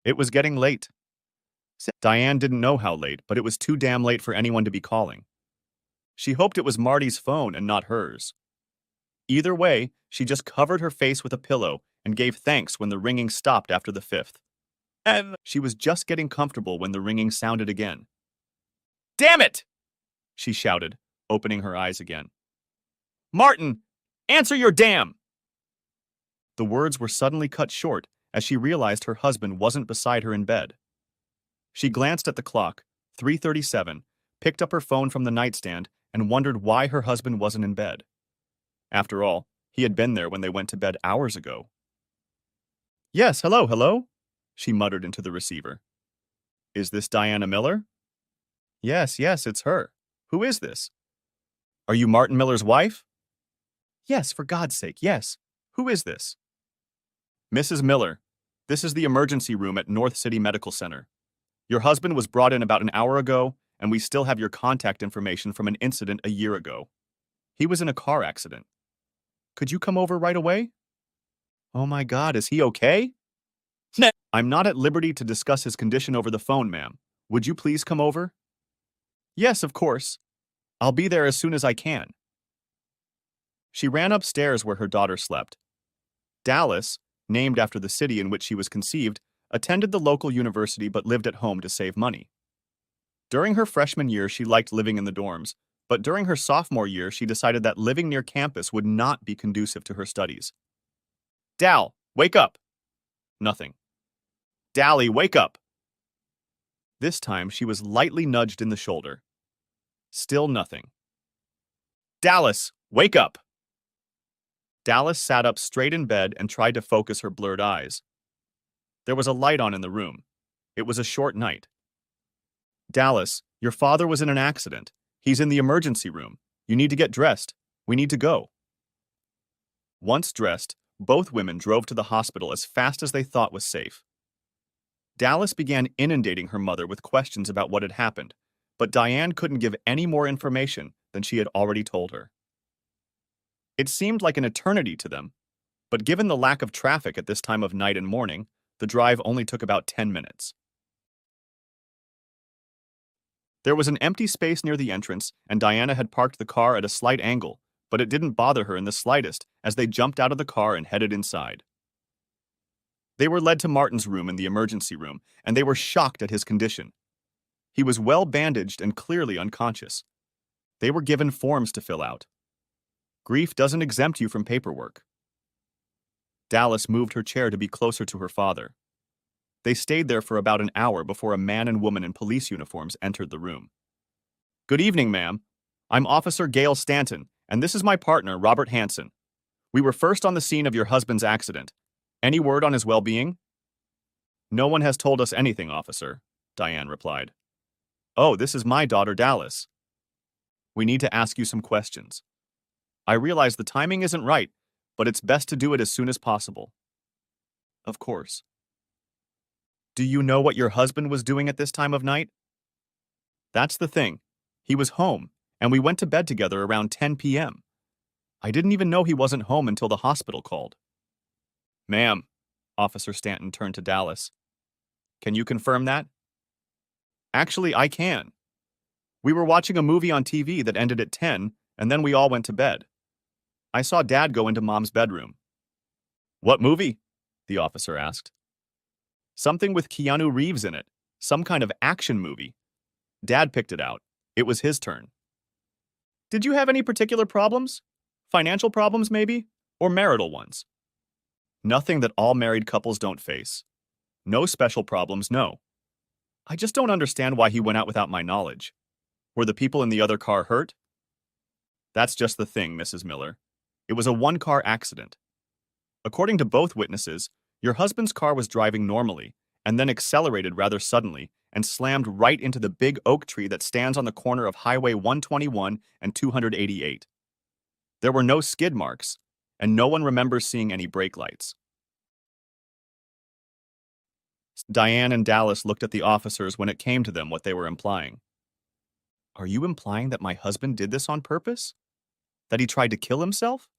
It was getting late. Diane didn't know how late, but it was too damn late for anyone to be calling. She hoped it was Marty's phone and not hers. Either way, she just covered her face with a pillow and gave thanks when the ringing stopped after the fifth. And she was just getting comfortable when the ringing sounded again. "Damn it!" she shouted, opening her eyes again. "Martin, answer your damn!" The words were suddenly cut short as she realized her husband wasn't beside her in bed. She glanced at the clock, 3:37, picked up her phone from the nightstand, and wondered why her husband wasn't in bed. After all, he had been there when they went to bed hours ago. "Yes, hello," she muttered into the receiver. "Is this Diana Miller?" Yes, it's her. Who is this? Are you Martin Miller's wife?" "Yes, for God's sake, yes. Who is this?" "Mrs. Miller, this is the emergency room at North City Medical Center. Your husband was brought in about an hour ago, and we still have your contact information from an incident a year ago. He was in a car accident. Could you come over right away?" "Oh my God, is he okay?" "No." "I'm not at liberty to discuss his condition over the phone, ma'am. Would you please come over?" "Yes, of course. I'll be there as soon as I can." She ran upstairs where her daughter slept. Dallas, named after the city in which she was conceived, attended the local university but lived at home to save money. During her freshman year, she liked living in the dorms, but during her sophomore year, she decided that living near campus would not be conducive to her studies. "Dal, wake up!" Nothing. "Dally, wake up!" This time, she was lightly nudged in the shoulder. Still nothing. "Dallas, wake up!" Dallas sat up straight in bed and tried to focus her blurred eyes. There was a light on in the room. It was a short night. "Dallas, your father was in an accident. He's in the emergency room. You need to get dressed. We need to go." Once dressed, both women drove to the hospital as fast as they thought was safe. Dallas began inundating her mother with questions about what had happened, but Diane couldn't give any more information than she had already told her. It seemed like an eternity to them, but given the lack of traffic at this time of night and morning, the drive only took about 10 minutes. There was an empty space near the entrance, and Diana had parked the car at a slight angle, but it didn't bother her in the slightest as they jumped out of the car and headed inside. They were led to Martin's room in the emergency room, and they were shocked at his condition. He was well bandaged and clearly unconscious. They were given forms to fill out. Grief doesn't exempt you from paperwork. Dallas moved her chair to be closer to her father. They stayed there for about an hour before a man and woman in police uniforms entered the room. "Good evening, ma'am. I'm Officer Gail Stanton, and this is my partner, Robert Hansen. We were first on the scene of your husband's accident. Any word on his well-being?" "No one has told us anything, officer," Diane replied. "Oh, this is my daughter, Dallas. We need to ask you some questions. I realize the timing isn't right, but it's best to do it as soon as possible." "Of course." "Do you know what your husband was doing at this time of night?" "That's the thing. He was home, and we went to bed together around 10 p.m. I didn't even know he wasn't home until the hospital called." "Ma'am," Officer Stanton turned to Dallas. "Can you confirm that?" "Actually, I can. We were watching a movie on TV that ended at 10, and then we all went to bed. I saw Dad go into Mom's bedroom." "What movie?" the officer asked. "Something with Keanu Reeves in it. Some kind of action movie. Dad picked it out. It was his turn." "Did you have any particular problems? Financial problems, maybe? Or marital ones?" "Nothing that all married couples don't face. No special problems, no. I just don't understand why he went out without my knowledge. Were the people in the other car hurt?" "That's just the thing, Mrs. Miller. It was a one-car accident. According to both witnesses, your husband's car was driving normally and then accelerated rather suddenly and slammed right into the big oak tree that stands on the corner of Highway 121 and 288. There were no skid marks, and no one remembers seeing any brake lights." Diane and Dallas looked at the officers when it came to them what they were implying. "Are you implying that my husband did this on purpose? That he tried to kill himself?"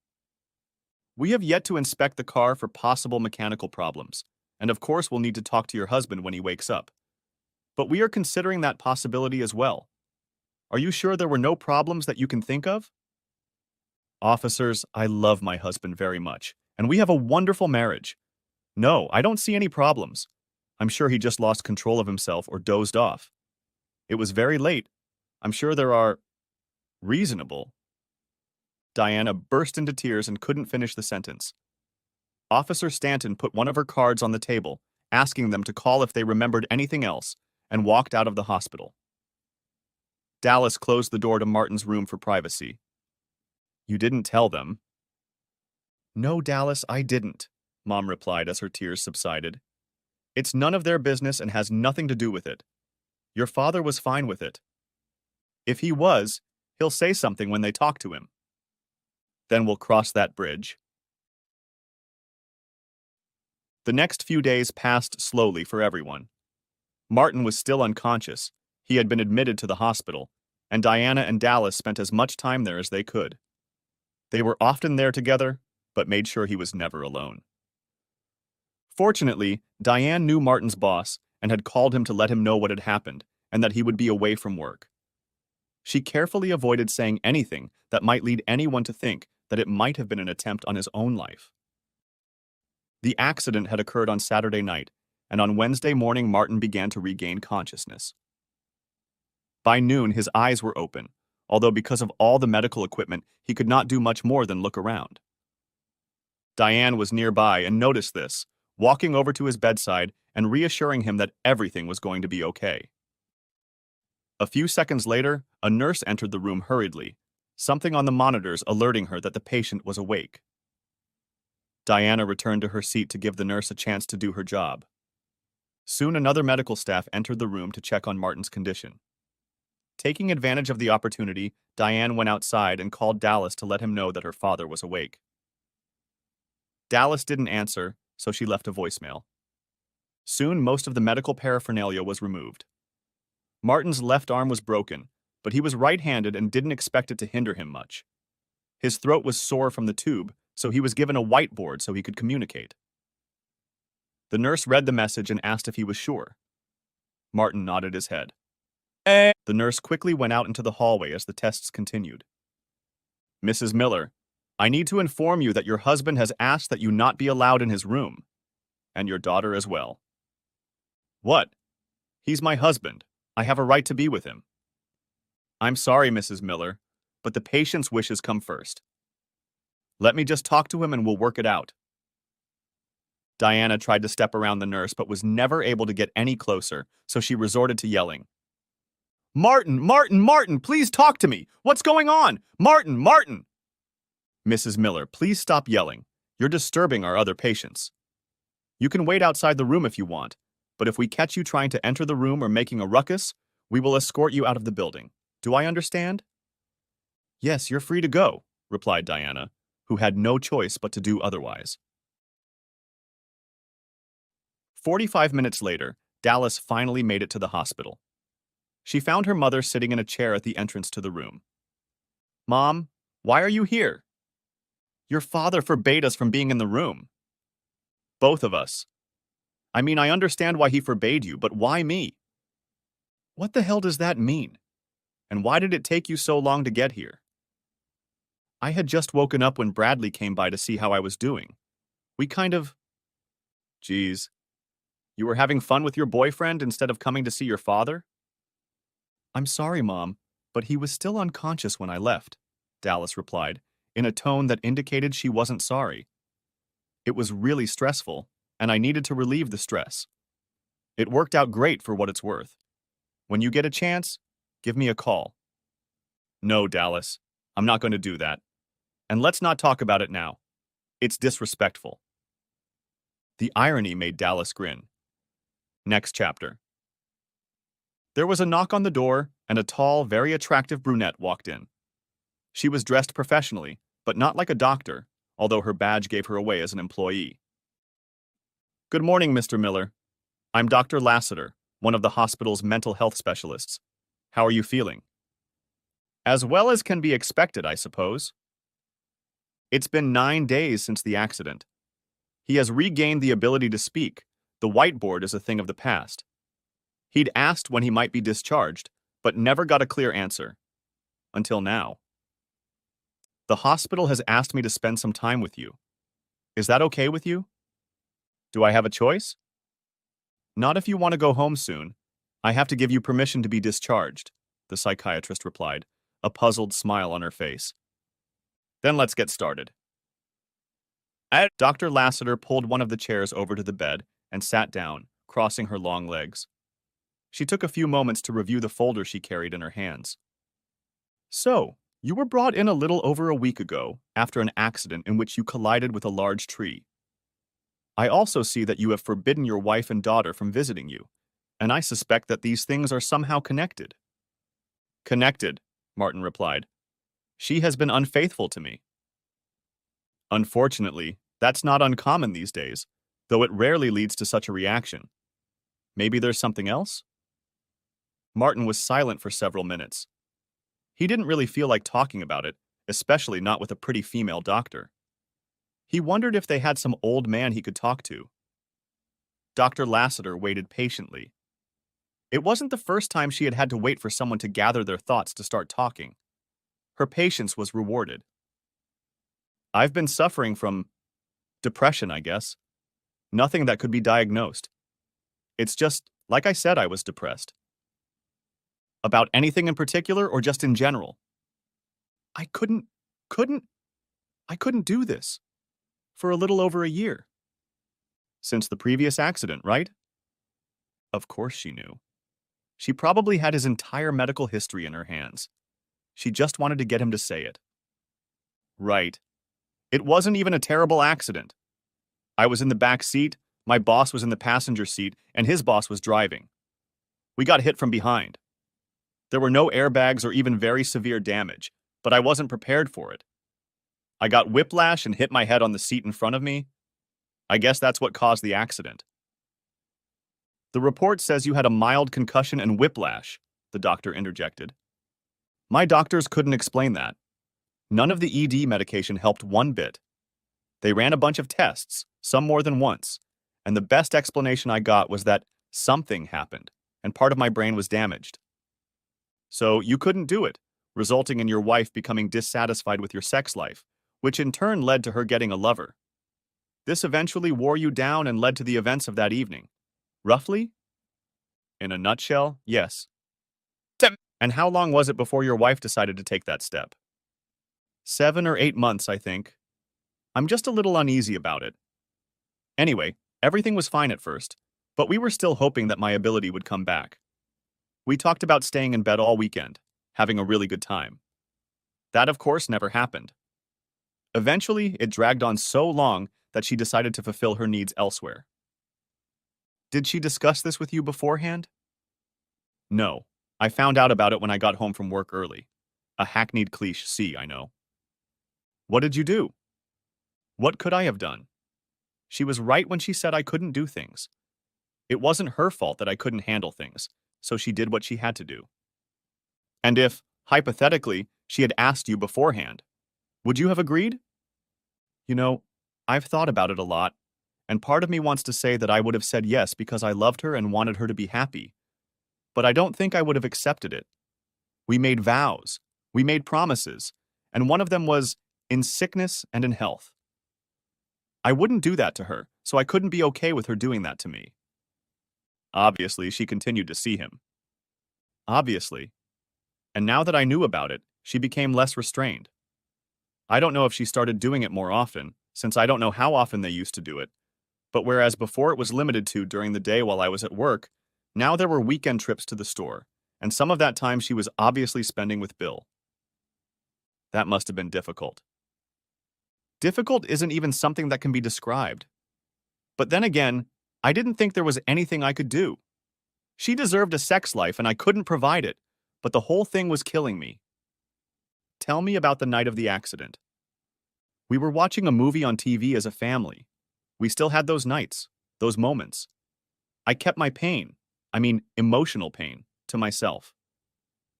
"We have yet to inspect the car for possible mechanical problems, and of course we'll need to talk to your husband when he wakes up. But we are considering that possibility as well. Are you sure there were no problems that you can think of? Officers, I love my husband very much, and we have a wonderful marriage. No, I don't see any problems. I'm sure he just lost control of himself or dozed off. It was very late. I'm sure there are reasonable. Diana burst into tears and couldn't finish the sentence. Officer Stanton put one of her cards on the table, asking them to call if they remembered anything else, and walked out of the hospital. Dallas closed the door to Martin's room for privacy. You didn't tell them. No, Dallas, I didn't, Mom replied as her tears subsided. It's none of their business and has nothing to do with it. Your father was fine with it. If he was, he'll say something when they talk to him. Then we'll cross that bridge. The next few days passed slowly for everyone. Martin was still unconscious. He had been admitted to the hospital, and Diana and Dallas spent as much time there as they could. They were often there together, but made sure he was never alone. Fortunately, Diane knew Martin's boss and had called him to let him know what had happened and that he would be away from work. She carefully avoided saying anything that might lead anyone to think that it might have been an attempt on his own life. The accident had occurred on Saturday night, and on Wednesday morning Martin began to regain consciousness. By noon, his eyes were open, although because of all the medical equipment, he could not do much more than look around. Diane was nearby and noticed this, walking over to his bedside and reassuring him that everything was going to be okay. A few seconds later, a nurse entered the room hurriedly, something on the monitors alerting her that the patient was awake. Diana returned to her seat to give the nurse a chance to do her job. Soon another medical staff entered the room to check on Martin's condition. Taking advantage of the opportunity, Diane went outside and called Dallas to let him know that her father was awake. Dallas didn't answer, so she left a voicemail. Soon most of the medical paraphernalia was removed. Martin's left arm was broken, but he was right-handed and didn't expect it to hinder him much. His throat was sore from the tube, so he was given a whiteboard so he could communicate. The nurse read the message and asked if he was sure. Martin nodded his head. The nurse quickly went out into the hallway as the tests continued. Mrs. Miller, I need to inform you that your husband has asked that you not be allowed in his room, and your daughter as well. What? He's my husband. I have a right to be with him. I'm sorry, Mrs. Miller, but the patient's wishes come first. Let me just talk to him and we'll work it out. Diana tried to step around the nurse but was never able to get any closer, so she resorted to yelling. Martin, Martin, Martin, please talk to me! What's going on? Martin, Martin! Mrs. Miller, please stop yelling. You're disturbing our other patients. You can wait outside the room if you want, but if we catch you trying to enter the room or making a ruckus, we will escort you out of the building. Do I understand? Yes, you're free to go, replied Diana, who had no choice but to do otherwise. 45 minutes later, Dallas finally made it to the hospital. She found her mother sitting in a chair at the entrance to the room. Mom, why are you here? Your father forbade us from being in the room. Both of us. I mean, I understand why he forbade you, but why me? What the hell does that mean? And why did it take you so long to get here? I had just woken up when Bradley came by to see how I was doing. We kind of... Geez. You were having fun with your boyfriend instead of coming to see your father? I'm sorry, Mom, but he was still unconscious when I left, Dallas replied, in a tone that indicated she wasn't sorry. It was really stressful, and I needed to relieve the stress. It worked out great for what it's worth. When you get a chance, give me a call. No, Dallas, I'm not going to do that. And let's not talk about it now. It's disrespectful. The irony made Dallas grin. Next chapter. There was a knock on the door, and a tall, very attractive brunette walked in. She was dressed professionally, but not like a doctor, although her badge gave her away as an employee. Good morning, Mr. Miller. I'm Dr. Lassiter, one of the hospital's mental health specialists. How are you feeling? As well as can be expected, I suppose. It's been 9 days since the accident. He has regained the ability to speak, The whiteboard is a thing of the past. He'd asked when he might be discharged, but never got a clear answer. Until now. The hospital has asked me to spend some time with you. Is that okay with you? Do I have a choice? Not if you want to go home soon. I have to give you permission to be discharged, the psychiatrist replied, a puzzled smile on her face. Then let's get started. Dr. Lassiter pulled one of the chairs over to the bed and sat down, crossing her long legs. She took a few moments to review the folder she carried in her hands. So, you were brought in a little over a week ago after an accident in which you collided with a large tree. I also see that you have forbidden your wife and daughter from visiting you, and I suspect that these things are somehow connected. Connected, Martin replied. She has been unfaithful to me. Unfortunately, that's not uncommon these days, though it rarely leads to such a reaction. Maybe there's something else? Martin was silent for several minutes. He didn't really feel like talking about it, especially not with a pretty female doctor. He wondered if they had some old man he could talk to. Dr. Lassiter waited patiently. It wasn't the first time she had had to wait for someone to gather their thoughts to start talking. Her patience was rewarded. I've been suffering from depression, I guess. Nothing that could be diagnosed. It's just, like I said, I was depressed. About anything in particular or just in general? I couldn't do this. For a little over a year. Since the previous accident, right? Of course she knew. She probably had his entire medical history in her hands. She just wanted to get him to say it. Right. It wasn't even a terrible accident. I was in the back seat, my boss was in the passenger seat, and his boss was driving. We got hit from behind. There were no airbags or even very severe damage, but I wasn't prepared for it. I got whiplash and hit my head on the seat in front of me. I guess that's what caused the accident. The report says you had a mild concussion and whiplash, the doctor interjected. My doctors couldn't explain that. None of the ED medication helped one bit. They ran a bunch of tests, some more than once, and the best explanation I got was that something happened, and part of my brain was damaged. So you couldn't do it, resulting in your wife becoming dissatisfied with your sex life, which in turn led to her getting a lover. This eventually wore you down and led to the events of that evening. Roughly? In a nutshell, yes. And how long was it before your wife decided to take that step? 7 or 8 months, I think. I'm just a little uneasy about it. Anyway, everything was fine at first, but we were still hoping that my ability would come back. We talked about staying in bed all weekend, having a really good time. That, of course, never happened. Eventually, it dragged on so long that she decided to fulfill her needs elsewhere. Did she discuss this with you beforehand? No. I found out about it when I got home from work early. A hackneyed cliché, I know. What did you do? What could I have done? She was right when she said I couldn't do things. It wasn't her fault that I couldn't handle things, so she did what she had to do. And if, hypothetically, she had asked you beforehand, would you have agreed? You know, I've thought about it a lot, and part of me wants to say that I would have said yes because I loved her and wanted her to be happy. But I don't think I would have accepted it. We made vows, we made promises, and one of them was in sickness and in health. I wouldn't do that to her, so I couldn't be okay with her doing that to me. Obviously, she continued to see him. Obviously. And now that I knew about it, she became less restrained. I don't know if she started doing it more often, since I don't know how often they used to do it, but whereas before it was limited to during the day while I was at work, now there were weekend trips to the store, and some of that time she was obviously spending with Bill. That must have been difficult. Difficult isn't even something that can be described. But then again, I didn't think there was anything I could do. She deserved a sex life and I couldn't provide it, but the whole thing was killing me. Tell me about the night of the accident. We were watching a movie on TV as a family. We still had those nights, those moments. I kept my pain, emotional pain, to myself.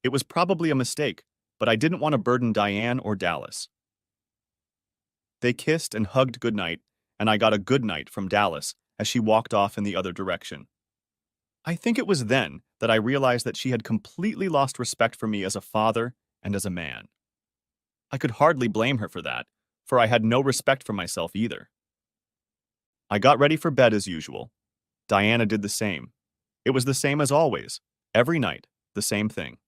It was probably a mistake, but I didn't want to burden Diane or Dallas. They kissed and hugged goodnight, and I got a good night from Dallas as she walked off in the other direction. I think it was then that I realized that she had completely lost respect for me as a father and as a man. I could hardly blame her for that, for I had no respect for myself either. I got ready for bed as usual. Diana did the same. It was the same as always. Every night, the same thing.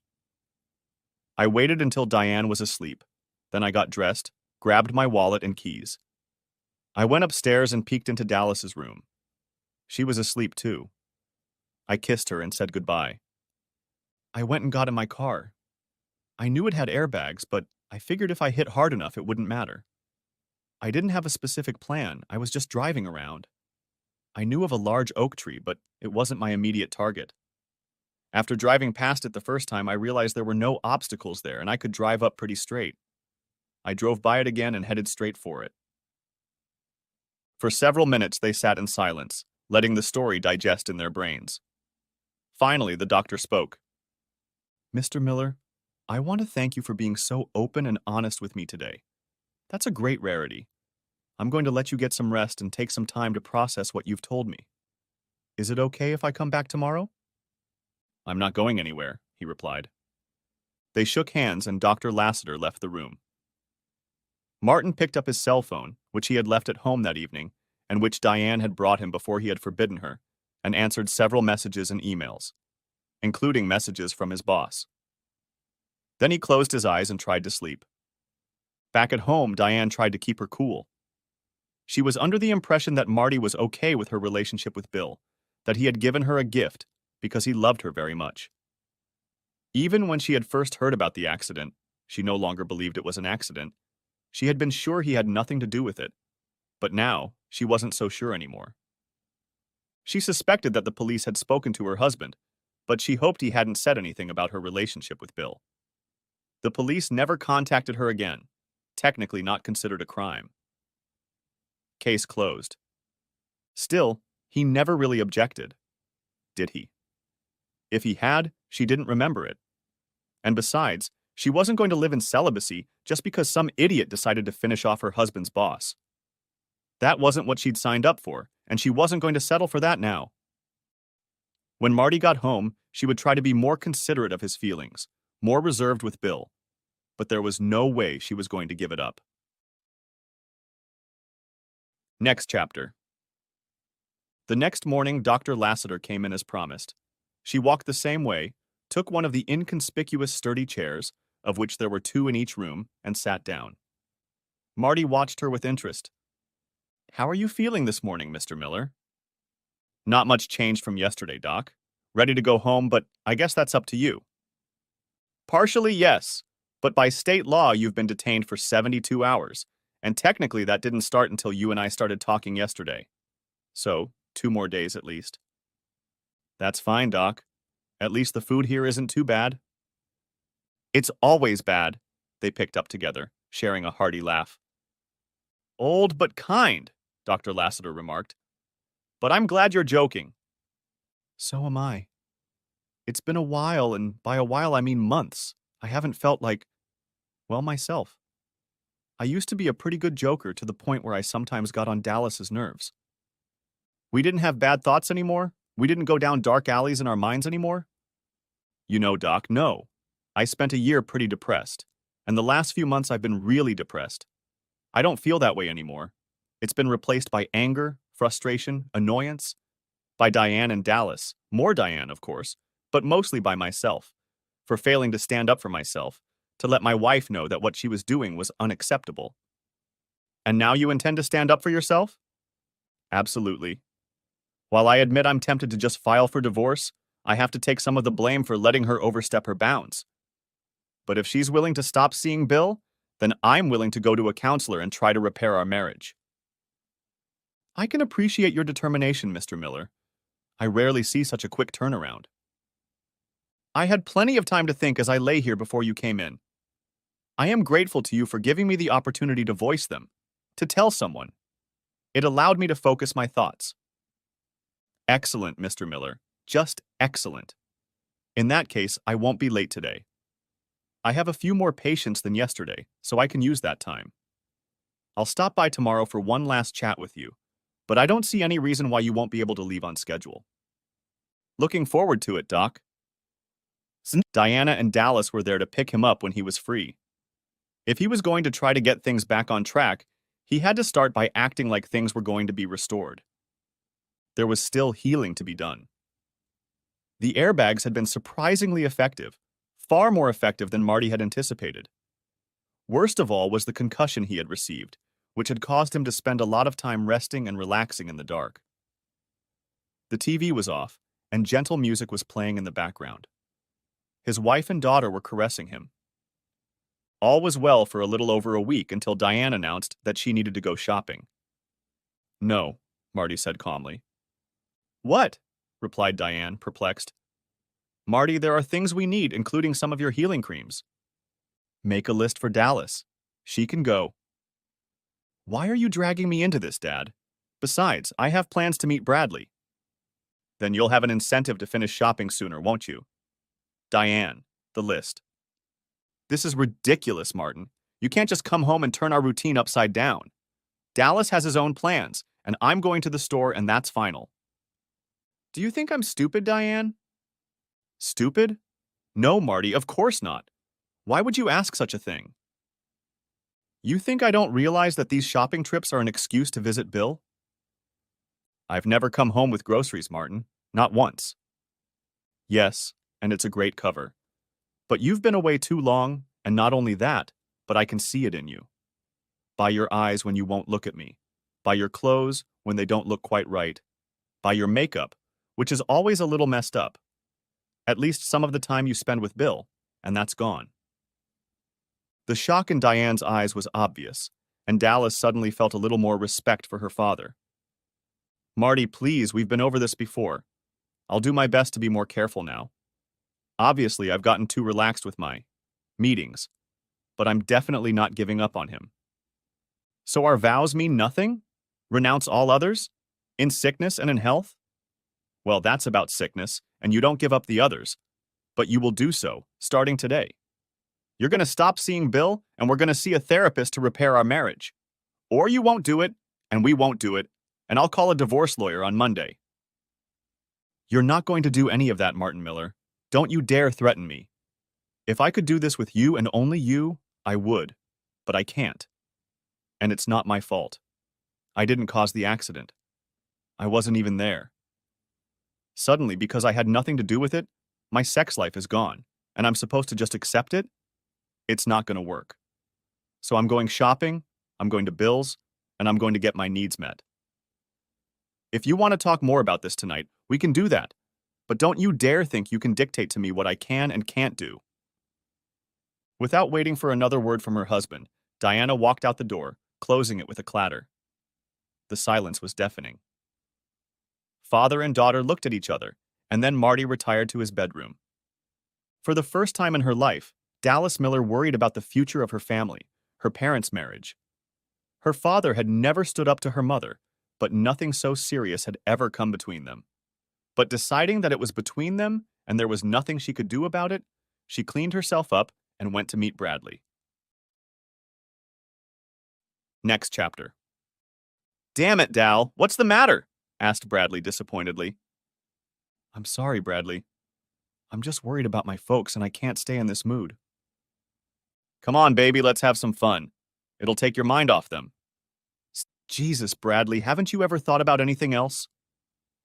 I waited until Diane was asleep. Then I got dressed, grabbed my wallet and keys. I went upstairs and peeked into Dallas's room. She was asleep too. I kissed her and said goodbye. I went and got in my car. I knew it had airbags, but I figured if I hit hard enough it wouldn't matter. I didn't have a specific plan, I was just driving around. I knew of a large oak tree, but it wasn't my immediate target. After driving past it the first time, I realized there were no obstacles there and I could drive up pretty straight. I drove by it again and headed straight for it. For several minutes they sat in silence, letting the story digest in their brains. Finally, the doctor spoke. Mr. Miller, I want to thank you for being so open and honest with me today. That's a great rarity. I'm going to let you get some rest and take some time to process what you've told me. Is it okay if I come back tomorrow? I'm not going anywhere, he replied. They shook hands and Dr. Lassiter left the room. Martin picked up his cell phone, which he had left at home that evening, and which Diane had brought him before he had forbidden her, and answered several messages and emails, including messages from his boss. Then he closed his eyes and tried to sleep. Back at home, Diane tried to keep her cool. She was under the impression that Marty was okay with her relationship with Bill, that he had given her a gift because he loved her very much. Even when she had first heard about the accident, she no longer believed it was an accident. She had been sure he had nothing to do with it, but now she wasn't so sure anymore. She suspected that the police had spoken to her husband, but she hoped he hadn't said anything about her relationship with Bill. The police never contacted her again, technically not considered a crime. Case closed. Still, he never really objected. Did he? If he had, she didn't remember it. And besides, she wasn't going to live in celibacy just because some idiot decided to finish off her husband's boss. That wasn't what she'd signed up for, and she wasn't going to settle for that now. When Marty got home, she would try to be more considerate of his feelings, more reserved with Bill, but there was no way she was going to give it up. Next chapter. The next morning, Dr. Lassiter came in as promised. She walked the same way, took one of the inconspicuous sturdy chairs, of which there were 2 in each room, and sat down. Marty watched her with interest. How are you feeling this morning, Mr. Miller? Not much changed from yesterday, Doc. Ready to go home, but I guess that's up to you. Partially, yes, but by state law, you've been detained for 72 hours, and technically that didn't start until you and I started talking yesterday. So, 2 more days at least. That's fine, Doc. At least the food here isn't too bad. It's always bad, they picked up together, sharing a hearty laugh. Old but kind, Dr. Lassiter remarked. But I'm glad you're joking. So am I. It's been a while, and by a while I mean months. I haven't felt like, well, myself. I used to be a pretty good joker to the point where I sometimes got on Dallas's nerves. We didn't have bad thoughts anymore? We didn't go down dark alleys in our minds anymore? You know, Doc, no. I spent a year pretty depressed, and the last few months I've been really depressed. I don't feel that way anymore. It's been replaced by anger, frustration, annoyance, by Diane and Dallas, more Diane, of course, but mostly by myself, for failing to stand up for myself, to let my wife know that what she was doing was unacceptable. And now you intend to stand up for yourself? Absolutely. While I admit I'm tempted to just file for divorce, I have to take some of the blame for letting her overstep her bounds. But if she's willing to stop seeing Bill, then I'm willing to go to a counselor and try to repair our marriage. I can appreciate your determination, Mr. Miller. I rarely see such a quick turnaround. I had plenty of time to think as I lay here before you came in. I am grateful to you for giving me the opportunity to voice them, to tell someone. It allowed me to focus my thoughts. Excellent, Mr. Miller. Just excellent. In that case, I won't be late today. I have a few more patients than yesterday, so I can use that time. I'll stop by tomorrow for one last chat with you. but I don't see any reason why you won't be able to leave on schedule. Looking forward to it, Doc. Diana and Dallas were there to pick him up when he was free. If he was going to try to get things back on track, he had to start by acting like things were going to be restored. There was still healing to be done. The airbags had been surprisingly effective, far more effective than Marty had anticipated. Worst of all was the concussion he had received, which had caused him to spend a lot of time resting and relaxing in the dark. The TV was off, and gentle music was playing in the background. His wife and daughter were caressing him. All was well for a little over a week until Diane announced that she needed to go shopping. "No," Marty said calmly. "What?" replied Diane, perplexed. "Marty, there are things we need, including some of your healing creams." "Make a list for Dallas. She can go." "Why are you dragging me into this, Dad? Besides, I have plans to meet Bradley." "Then you'll have an incentive to finish shopping sooner, won't you?" "Diane, the list." "This is ridiculous, Martin. You can't just come home and turn our routine upside down. Dallas has his own plans, and I'm going to the store, and that's final." "Do you think I'm stupid, Diane?" "Stupid? No, Marty, of course not. Why would you ask such a thing?" "You think I don't realize that these shopping trips are an excuse to visit Bill?" "I've never come home with groceries, Martin. Not once." "Yes, and it's a great cover. But you've been away too long, and not only that, but I can see it in you. By your eyes when you won't look at me. By your clothes when they don't look quite right. By your makeup, which is always a little messed up. At least some of the time you spend with Bill, and that's gone." The shock in Diane's eyes was obvious, and Dallas suddenly felt a little more respect for her father. "Marty, please, we've been over this before. I'll do my best to be more careful now. Obviously, I've gotten too relaxed with my meetings, but I'm definitely not giving up on him." "So our vows mean nothing? Renounce all others? In sickness and in health?" "Well, that's about sickness, and you don't give up the others. But you will do so, starting today. You're going to stop seeing Bill, and we're going to see a therapist to repair our marriage. Or you won't do it, and we won't do it, and I'll call a divorce lawyer on Monday." "You're not going to do any of that, Martin Miller. Don't you dare threaten me. If I could do this with you and only you, I would. But I can't. And it's not my fault. I didn't cause the accident. I wasn't even there. Suddenly, because I had nothing to do with it, my sex life is gone, and I'm supposed to just accept it? It's not going to work. So I'm going shopping, I'm going to Bill's, and I'm going to get my needs met. If you want to talk more about this tonight, we can do that. But don't you dare think you can dictate to me what I can and can't do." Without waiting for another word from her husband, Diana walked out the door, closing it with a clatter. The silence was deafening. Father and daughter looked at each other, and then Marty retired to his bedroom. For the first time in her life, Dallas Miller worried about the future of her family, her parents' marriage. Her father had never stood up to her mother, but nothing so serious had ever come between them. But deciding that it was between them and there was nothing she could do about it, she cleaned herself up and went to meet Bradley. Next chapter. "Damn it, Dal, what's the matter?" asked Bradley disappointedly. "I'm sorry, Bradley. I'm just worried about my folks and I can't stay in this mood." "Come on, baby, let's have some fun. It'll take your mind off them." "Jesus, Bradley, haven't you ever thought about anything else?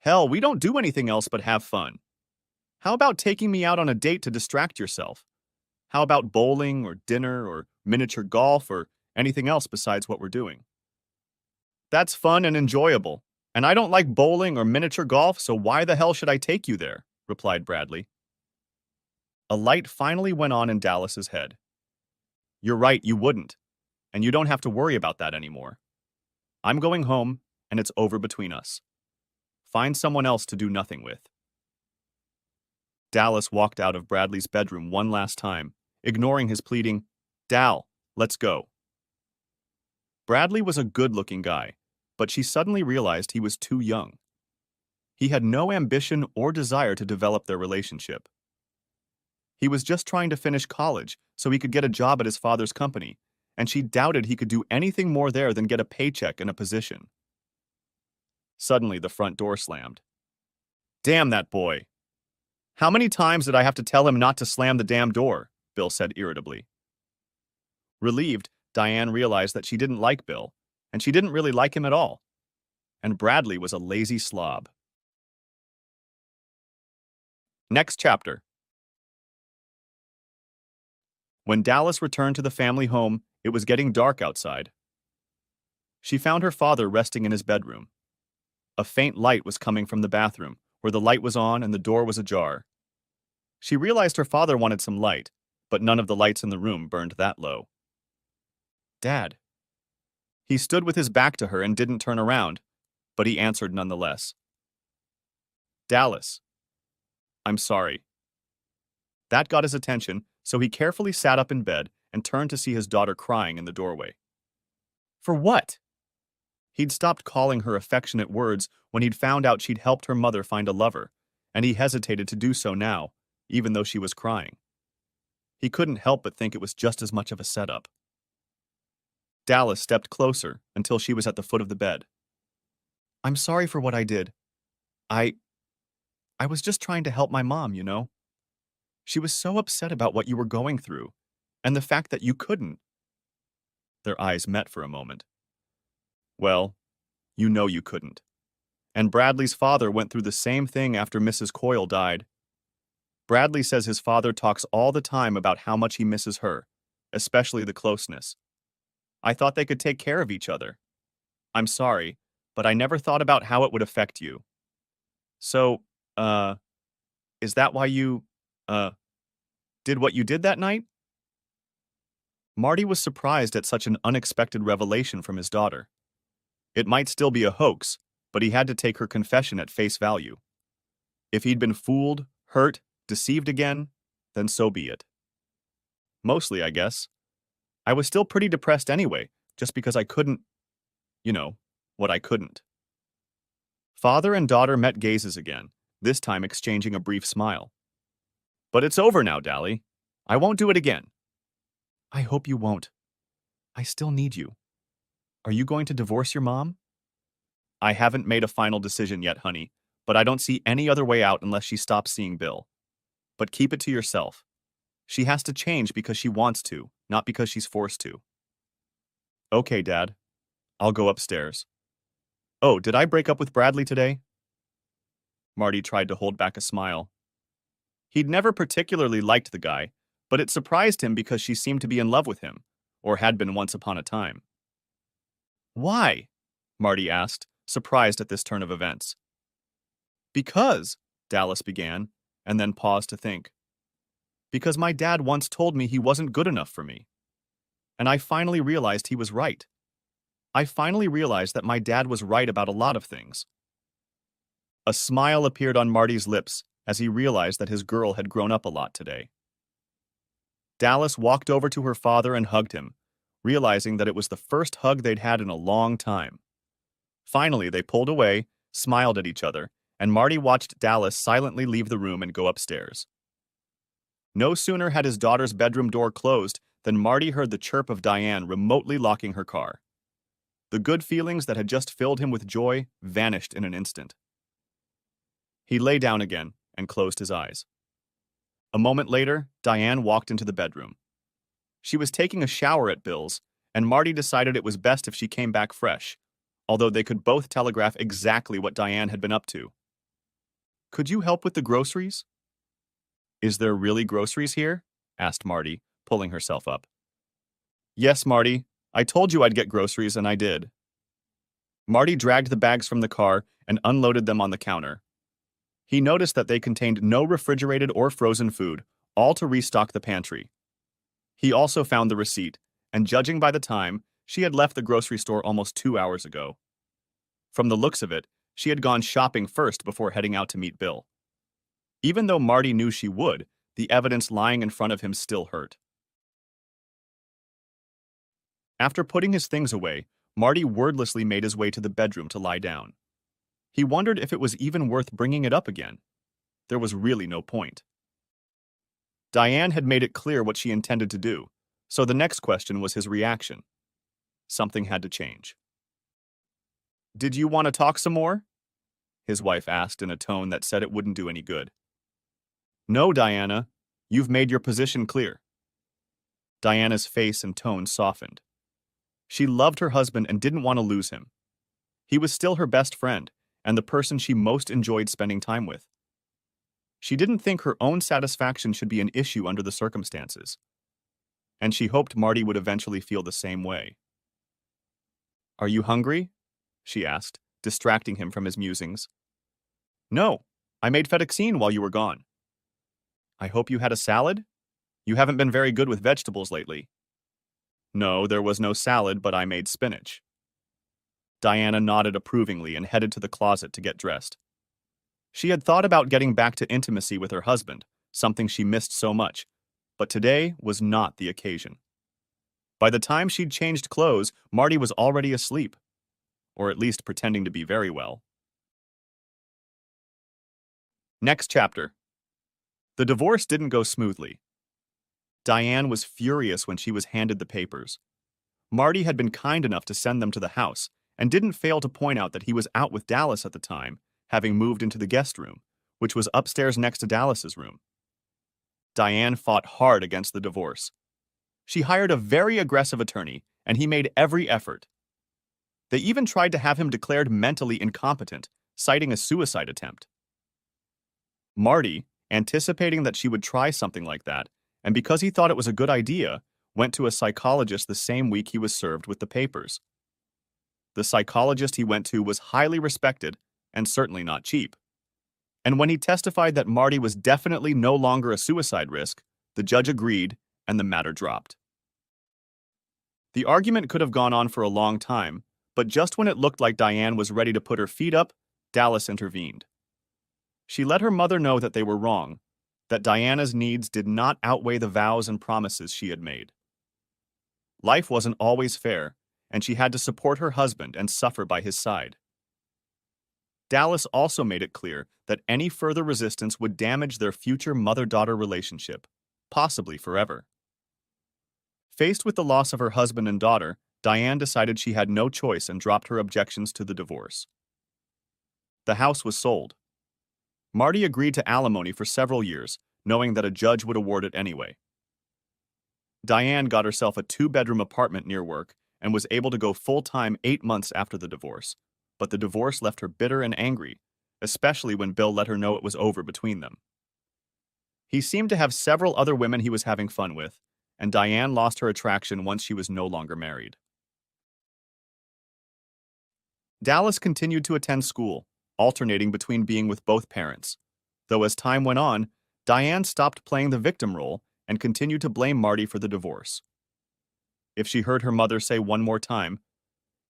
Hell, we don't do anything else but have fun. How about taking me out on a date to distract yourself? How about bowling or dinner or miniature golf or anything else besides what we're doing?" "That's fun and enjoyable, and I don't like bowling or miniature golf, so why the hell should I take you there?" replied Bradley. A light finally went on in Dallas's head. "You're right, you wouldn't, and you don't have to worry about that anymore. I'm going home, and it's over between us. Find someone else to do nothing with." Dallas walked out of Bradley's bedroom one last time, ignoring his pleading, "Dal, let's go." Bradley was a good-looking guy, but she suddenly realized he was too young. He had no ambition or desire to develop their relationship. He was just trying to finish college so he could get a job at his father's company, and she doubted he could do anything more there than get a paycheck and a position. Suddenly, the front door slammed. Damn that boy. How many times did I have to tell him not to slam the damn door? Bill said irritably. Relieved, Diane realized that she didn't like Bill, and she didn't really like him at all. And Bradley was a lazy slob. Next chapter. When Dallas returned to the family home, it was getting dark outside. She found her father resting in his bedroom. A faint light was coming from the bathroom, where the light was on and the door was ajar. She realized her father wanted some light, but none of the lights in the room burned that low. Dad. He stood with his back to her and didn't turn around, but he answered nonetheless. Dallas. I'm sorry. That got his attention, so he carefully sat up in bed and turned to see his daughter crying in the doorway. For what? He'd stopped calling her affectionate words when he'd found out she'd helped her mother find a lover, and he hesitated to do so now, even though she was crying. He couldn't help but think it was just as much of a setup. Dallas stepped closer until she was at the foot of the bed. I'm sorry for what I did. I was just trying to help my mom, you know? She was so upset about what you were going through, and the fact that you couldn't. Their eyes met for a moment. Well, you know you couldn't. And Bradley's father went through the same thing after Mrs. Coyle died. Bradley says his father talks all the time about how much he misses her, especially the closeness. I thought they could take care of each other. I'm sorry, but I never thought about how it would affect you. So, is that why you, did what you did that night? Marty was surprised at such an unexpected revelation from his daughter. It might still be a hoax, but he had to take her confession at face value. If he'd been fooled, hurt, deceived again, then so be it. Mostly, I guess. I was still pretty depressed anyway, just because I couldn't, what I couldn't. Father and daughter met gazes again, this time exchanging a brief smile. But it's over now, Dally. I won't do it again. I hope you won't. I still need you. Are you going to divorce your mom? I haven't made a final decision yet, honey, but I don't see any other way out unless she stops seeing Bill. But keep it to yourself. She has to change because she wants to, not because she's forced to. Okay, Dad. I'll go upstairs. Oh, did I break up with Bradley today? Marty tried to hold back a smile. He'd never particularly liked the guy, but it surprised him because she seemed to be in love with him, or had been once upon a time. Why? Marty asked, surprised at this turn of events. Because, Dallas began, and then paused to think. Because my dad once told me he wasn't good enough for me. And I finally realized he was right. I finally realized that my dad was right about a lot of things. A smile appeared on Marty's lips as he realized that his girl had grown up a lot today. Dallas walked over to her father and hugged him, realizing that it was the first hug they'd had in a long time. Finally, they pulled away, smiled at each other, and Marty watched Dallas silently leave the room and go upstairs. No sooner had his daughter's bedroom door closed than Marty heard the chirp of Diane remotely locking her car. The good feelings that had just filled him with joy vanished in an instant. He lay down again and closed his eyes. A moment later, Diane walked into the bedroom. She was taking a shower at Bill's, and Marty decided it was best if she came back fresh, although they could both telegraph exactly what Diane had been up to. Could you help with the groceries? Is there really groceries here? Asked Marty, pulling herself up. Yes, Marty. I told you I'd get groceries, and I did. Marty dragged the bags from the car and unloaded them on the counter. He noticed that they contained no refrigerated or frozen food, all to restock the pantry. He also found the receipt, and judging by the time, she had left the grocery store almost 2 hours ago. From the looks of it, she had gone shopping first before heading out to meet Bill. Even though Marty knew she would, the evidence lying in front of him still hurt. After putting his things away, Marty wordlessly made his way to the bedroom to lie down. He wondered if it was even worth bringing it up again. There was really no point. Diane had made it clear what she intended to do, so the next question was his reaction. Something had to change. Did you want to talk some more? his wife asked in a tone that said it wouldn't do any good. No, Diana, you've made your position clear. Diana's face and tone softened. She loved her husband and didn't want to lose him. He was still her best friend and the person she most enjoyed spending time with. She didn't think her own satisfaction should be an issue under the circumstances, and she hoped Marty would eventually feel the same way. Are you hungry? She asked, distracting him from his musings. No, I made fettuccine while you were gone. I hope you had a salad? You haven't been very good with vegetables lately. No, there was no salad, but I made spinach. Diana nodded approvingly and headed to the closet to get dressed. She had thought about getting back to intimacy with her husband, something she missed so much, but today was not the occasion. By the time she'd changed clothes, Marty was already asleep, or at least pretending to be very well. Next chapter. The divorce didn't go smoothly. Diane was furious when she was handed the papers. Marty had been kind enough to send them to the house and didn't fail to point out that he was out with Dallas at the time, having moved into the guest room, which was upstairs next to Dallas's room. Diane fought hard against the divorce. She hired a very aggressive attorney, and he made every effort. They even tried to have him declared mentally incompetent, citing a suicide attempt. Marty, anticipating that she would try something like that, and because he thought it was a good idea, went to a psychologist the same week he was served with the papers. The psychologist he went to was highly respected and certainly not cheap. And when he testified that Marty was definitely no longer a suicide risk, the judge agreed and the matter dropped. The argument could have gone on for a long time, but just when it looked like Diane was ready to put her feet up, Dallas intervened. She let her mother know that they were wrong, that Diana's needs did not outweigh the vows and promises she had made. Life wasn't always fair, and she had to support her husband and suffer by his side. Dallas also made it clear that any further resistance would damage their future mother-daughter relationship, possibly forever. Faced with the loss of her husband and daughter, Diane decided she had no choice and dropped her objections to the divorce. The house was sold. Marty agreed to alimony for several years, knowing that a judge would award it anyway. Diane got herself a 2-bedroom apartment near work and was able to go full-time 8 months after the divorce, but the divorce left her bitter and angry, especially when Bill let her know it was over between them. He seemed to have several other women he was having fun with, and Diane lost her attraction once she was no longer married. Dallas continued to attend school, alternating between being with both parents, though as time went on, Diane stopped playing the victim role and continued to blame Marty for the divorce. If she heard her mother say one more time,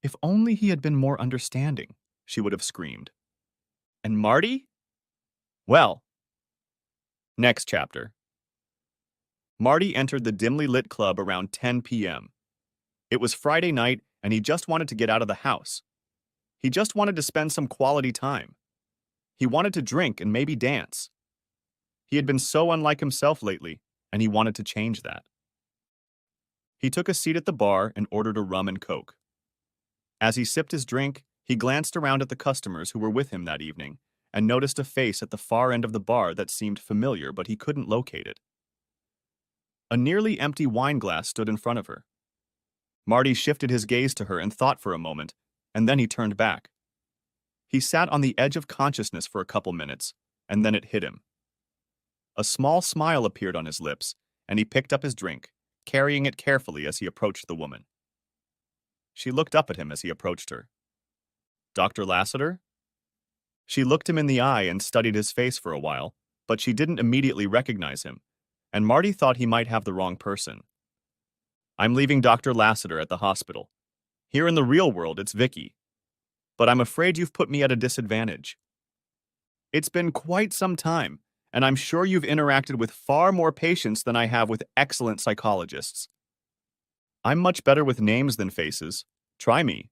"If only he had been more understanding," she would have screamed. And Marty? Well, next chapter. Marty entered the dimly lit club around 10 p.m. It was Friday night, and he just wanted to get out of the house. He just wanted to spend some quality time. He wanted to drink and maybe dance. He had been so unlike himself lately, and he wanted to change that. He took a seat at the bar and ordered a rum and coke. As he sipped his drink, he glanced around at the customers who were with him that evening and noticed a face at the far end of the bar that seemed familiar, but he couldn't locate it. A nearly empty wine glass stood in front of her. Marty shifted his gaze to her and thought for a moment, and then he turned back. He sat on the edge of consciousness for a couple minutes, and then it hit him. A small smile appeared on his lips, and he picked up his drink, carrying it carefully as he approached the woman. She looked up at him as he approached her. "Dr. Lassiter?" She looked him in the eye and studied his face for a while, but she didn't immediately recognize him, and Marty thought he might have the wrong person. "I'm leaving Dr. Lassiter at the hospital. Here in the real world, it's Vicky. But I'm afraid you've put me at a disadvantage. It's been quite some time, and I'm sure you've interacted with far more patients than I have with excellent psychologists. I'm much better with names than faces. Try me.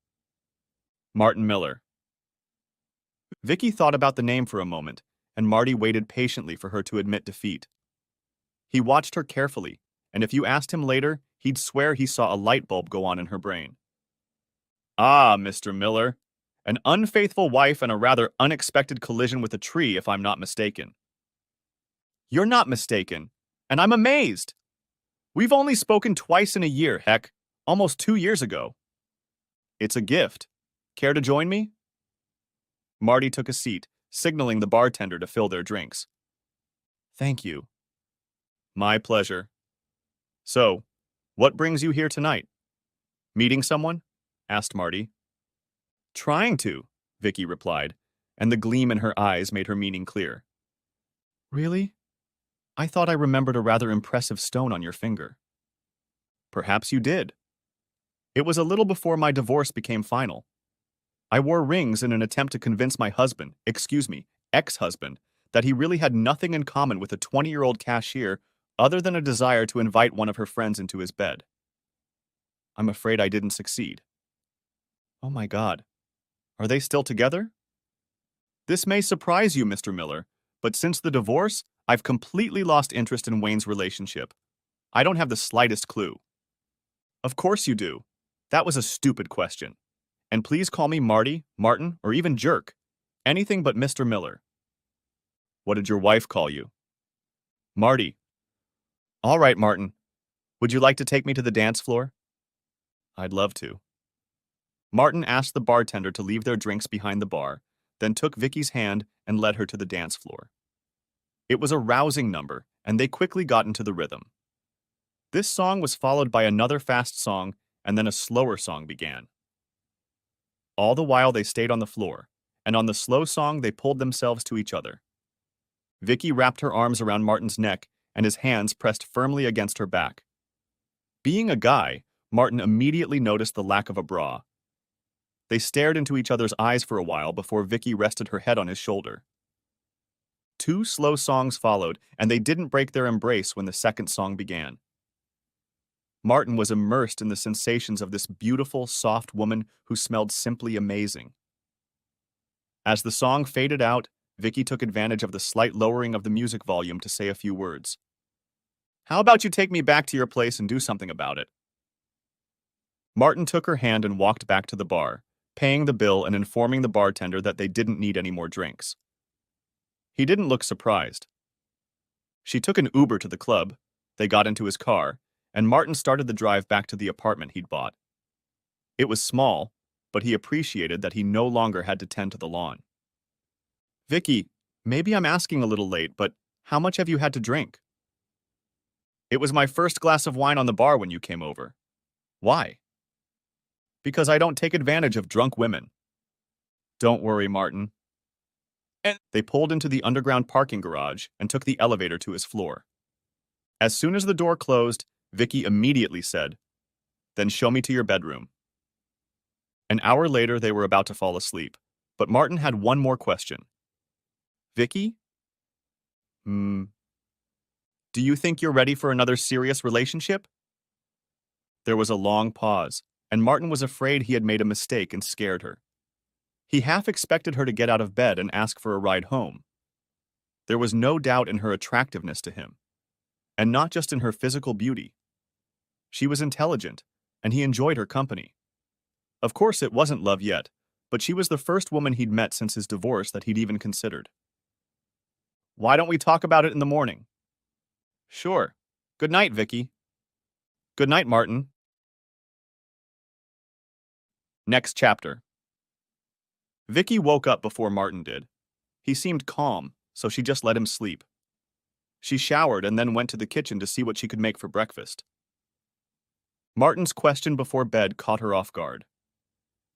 Martin Miller." Vicky thought about the name for a moment, and Marty waited patiently for her to admit defeat. He watched her carefully, and if you asked him later, he'd swear he saw a light bulb go on in her brain. "Ah, Mr. Miller. An unfaithful wife and a rather unexpected collision with a tree, if I'm not mistaken. You're not mistaken, and I'm amazed. We've only spoken twice in a year, heck, almost 2 years ago. It's a gift. Care to join me? Marty took a seat, signaling the bartender to fill their drinks. Thank you. My pleasure. So, what brings you here tonight? Meeting someone? Asked Marty. Trying to, Vicky replied, and the gleam in her eyes made her meaning clear. Really? I thought I remembered a rather impressive stone on your finger. Perhaps you did. It was a little before my divorce became final. I wore rings in an attempt to convince my husband, ex-husband, that he really had nothing in common with a 20-year-old cashier other than a desire to invite one of her friends into his bed. I'm afraid I didn't succeed. Oh my God. Are they still together? This may surprise you, Mr. Miller, but since the divorce, I've completely lost interest in Wayne's relationship. I don't have the slightest clue. Of course you do. That was a stupid question. And please call me Marty, Martin, or even Jerk. Anything but Mr. Miller. What did your wife call you? Marty. All right, Martin. Would you like to take me to the dance floor? I'd love to. Martin asked the bartender to leave their drinks behind the bar, then took Vicky's hand and led her to the dance floor. It was a rousing number, and they quickly got into the rhythm. This song was followed by another fast song, and then a slower song began. All the while they stayed on the floor, and on the slow song they pulled themselves to each other. Vicky wrapped her arms around Martin's neck, and his hands pressed firmly against her back. Being a guy, Martin immediately noticed the lack of a bra. They stared into each other's eyes for a while before Vicky rested her head on his shoulder. 2 slow songs followed, and they didn't break their embrace when the second song began. Martin was immersed in the sensations of this beautiful, soft woman who smelled simply amazing. As the song faded out, Vicky took advantage of the slight lowering of the music volume to say a few words. How about you take me back to your place and do something about it? Martin took her hand and walked back to the bar, paying the bill and informing the bartender that they didn't need any more drinks. He didn't look surprised. She took an Uber to the club, they got into his car, and Martin started the drive back to the apartment he'd bought. It was small, but he appreciated that he no longer had to tend to the lawn. Vicky, maybe I'm asking a little late, but how much have you had to drink? It was my first glass of wine on the bar when you came over. Why? Because I don't take advantage of drunk women. Don't worry, Martin. And they pulled into the underground parking garage and took the elevator to his floor. As soon as the door closed, Vicky immediately said, "Then show me to your bedroom." An hour later, they were about to fall asleep, but Martin had one more question. Vicky? Do you think you're ready for another serious relationship? There was a long pause, and Martin was afraid he had made a mistake and scared her. He half expected her to get out of bed and ask for a ride home. There was no doubt in her attractiveness to him, and not just in her physical beauty. She was intelligent, and he enjoyed her company. Of course, it wasn't love yet, but she was the first woman he'd met since his divorce that he'd even considered. Why don't we talk about it in the morning? Sure. Good night, Vicky. Good night, Martin. Next chapter. Vicky woke up before Martin did. He seemed calm, so she just let him sleep. She showered and then went to the kitchen to see what she could make for breakfast. Martin's question before bed caught her off guard.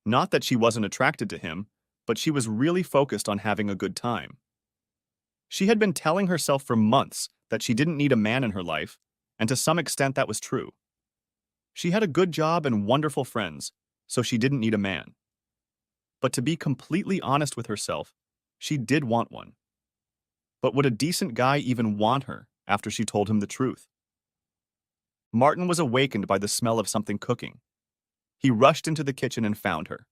Not that she wasn't attracted to him, but she was really focused on having a good time. She had been telling herself for months that she didn't need a man in her life, and to some extent that was true. She had a good job and wonderful friends, so she didn't need a man. But to be completely honest with herself, she did want one. But would a decent guy even want her after she told him the truth? Martin was awakened by the smell of something cooking. He rushed into the kitchen and found her.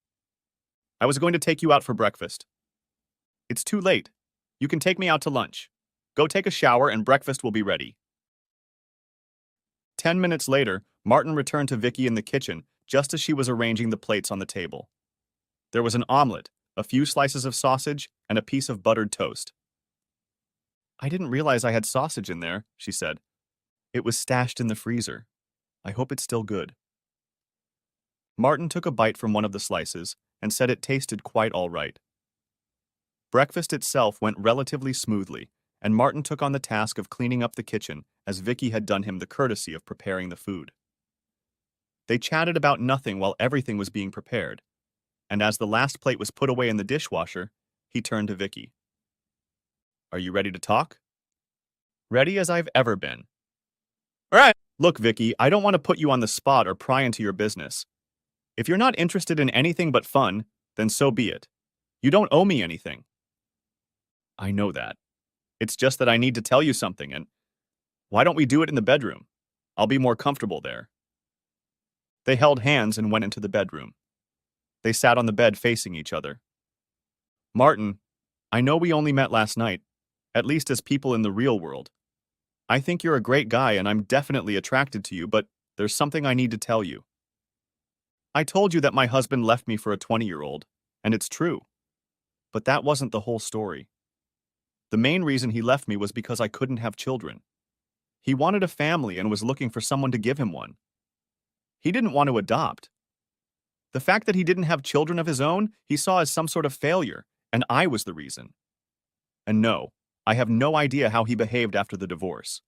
I was going to take you out for breakfast. It's too late. You can take me out to lunch. Go take a shower and breakfast will be ready. 10 minutes later, Martin returned to Vicky in the kitchen just as she was arranging the plates on the table. There was an omelet, a few slices of sausage, and a piece of buttered toast. I didn't realize I had sausage in there, she said. It was stashed in the freezer. I hope it's still good. Martin took a bite from one of the slices and said it tasted quite all right. Breakfast itself went relatively smoothly, and Martin took on the task of cleaning up the kitchen as Vicky had done him the courtesy of preparing the food. They chatted about nothing while everything was being prepared, and as the last plate was put away in the dishwasher, he turned to Vicky. Are you ready to talk? Ready as I've ever been. All right. Look, Vicky, I don't want to put you on the spot or pry into your business. If you're not interested in anything but fun, then so be it. You don't owe me anything. I know that. It's just that I need to tell you something, and why don't we do it in the bedroom? I'll be more comfortable there. They held hands and went into the bedroom. They sat on the bed facing each other. Martin, I know we only met last night, at least as people in the real world. I think you're a great guy and I'm definitely attracted to you, but there's something I need to tell you. I told you that my husband left me for a 20-year-old, and it's true. But that wasn't the whole story. The main reason he left me was because I couldn't have children. He wanted a family and was looking for someone to give him one. He didn't want to adopt. The fact that he didn't have children of his own, he saw as some sort of failure, and I was the reason. And no, I have no idea how he behaved after the divorce.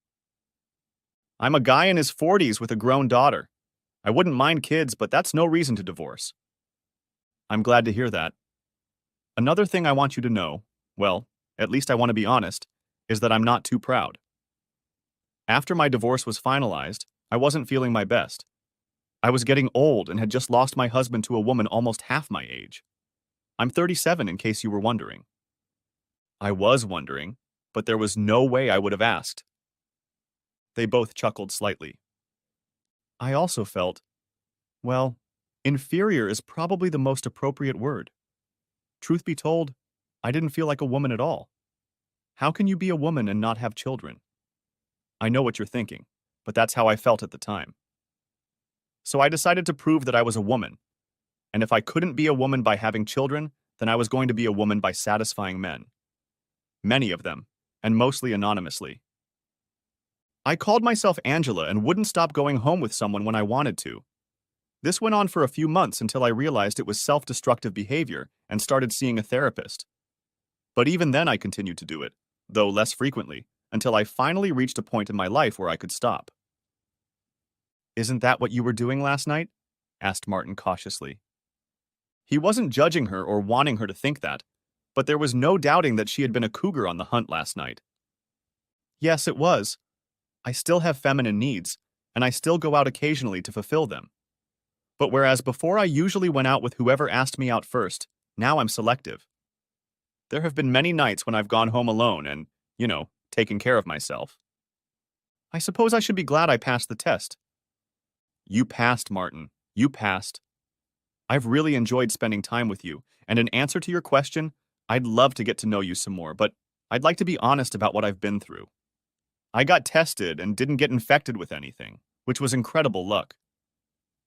I'm a guy in his 40s with a grown daughter. I wouldn't mind kids, but that's no reason to divorce. I'm glad to hear that. Another thing I want you to know, well, at least I want to be honest, is that I'm not too proud. After my divorce was finalized, I wasn't feeling my best. I was getting old and had just lost my husband to a woman almost half my age. I'm 37 in case you were wondering. I was wondering, but there was no way I would have asked. They both chuckled slightly. I also felt, well, inferior is probably the most appropriate word. Truth be told, I didn't feel like a woman at all. How can you be a woman and not have children? I know what you're thinking, but that's how I felt at the time. So I decided to prove that I was a woman, and if I couldn't be a woman by having children, then I was going to be a woman by satisfying men. Many of them, and mostly anonymously. I called myself Angela and wouldn't stop going home with someone when I wanted to. This went on for a few months until I realized it was self-destructive behavior and started seeing a therapist. But even then I continued to do it, though less frequently, until I finally reached a point in my life where I could stop. Isn't that what you were doing last night? Asked Martin cautiously. He wasn't judging her or wanting her to think that, but there was no doubting that she had been a cougar on the hunt last night. Yes, it was. I still have feminine needs, and I still go out occasionally to fulfill them. But whereas before I usually went out with whoever asked me out first, now I'm selective. There have been many nights when I've gone home alone and, taken care of myself. I suppose I should be glad I passed the test. You passed, Martin. You passed. I've really enjoyed spending time with you, and in answer to your question, I'd love to get to know you some more, but I'd like to be honest about what I've been through. I got tested and didn't get infected with anything, which was incredible luck.